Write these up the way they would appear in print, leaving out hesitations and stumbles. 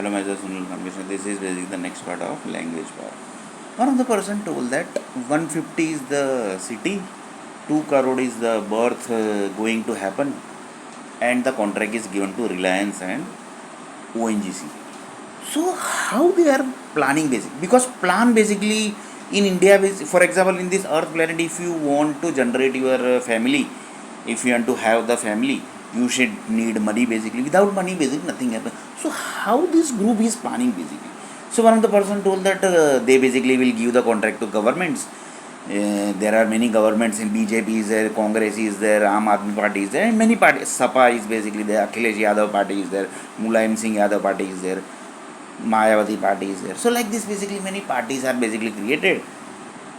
Hello, myself Sunil Kamishna. This is basically the next part of language part. One of the person told that 150 is the city, 2 crore is the birth going to happen, and the contract is given to Reliance and ONGC. So how they are planning basically? Because plan basically in India, for example, in this Earth planet, if you want to generate your family, if you want to have the family, you should need money basically. Without money, basically nothing happens. So how this group is planning basically? So one of the person told that they basically will give the contract to governments. There are many governments in BJP is there, Congress is there, Aam Aadmi Party is there, and many parties. Sapa is basically there, Akhilesh Yadav Party is there, Mulayam Singh Yadav Party is there, Mayawati Party is there. So like this, basically many parties are basically created.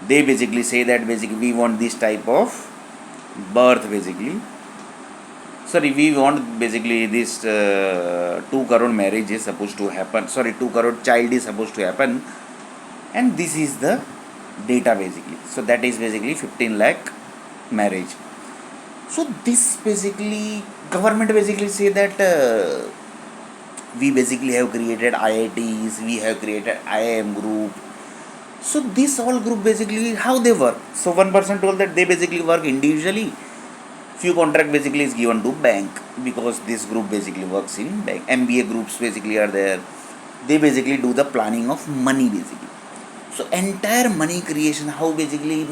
They basically say that basically we want this type of birth basically. Sorry, we want basically this 2 crore marriage is supposed to happen. Sorry, 2 crore child is supposed to happen, and this is the data basically. So that is basically 15 lakh marriage. So this basically government basically say that we basically have created IITs, we have created IIM group. So this all group basically how they work. So one person told that they basically work individually. Few contract basically is given to bank because this group basically works in bank. MBA groups basically are there. They basically do the planning of money basically. So entire money creation, how basically,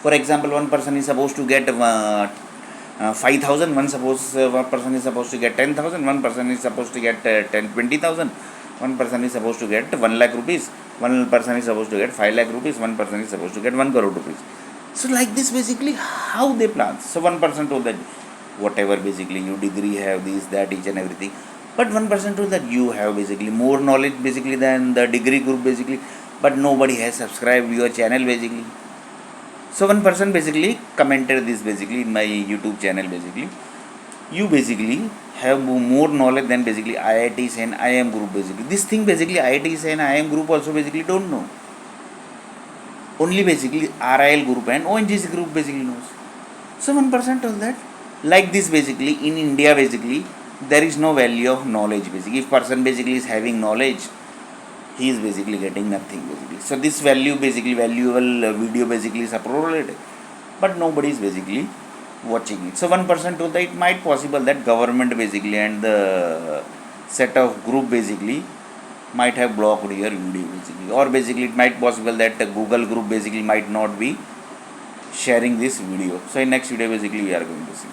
for example, one person is supposed to get 5,000, one person is supposed to get 10,000, one person is supposed to get 20,000, one person is supposed to get 1 lakh rupees, one person is supposed to get 5 lakh rupees, one person is supposed to get 1 crore rupees. So like this basically how they plan. So one person told that whatever basically you degree have this, that, each and everything. But one person told that you have basically more knowledge basically than the degree group basically, but nobody has subscribed your channel basically. So one person basically commented this basically in my YouTube channel basically. You basically have more knowledge than basically IITs and IIM group basically. This thing basically IITs and IIM group also basically don't know. Only basically RIL group and ONGC group basically knows. So one person told that like this basically in India basically there is no value of knowledge basically. If person basically is having knowledge, he is basically getting nothing basically. So this valuable video basically is uploaded, but nobody is basically watching it. So one person told that it might possible that government basically and the set of group basically might have blocked your video basically, or basically it might possible that the Google group basically might not be sharing this video. So in next video basically we are going to see.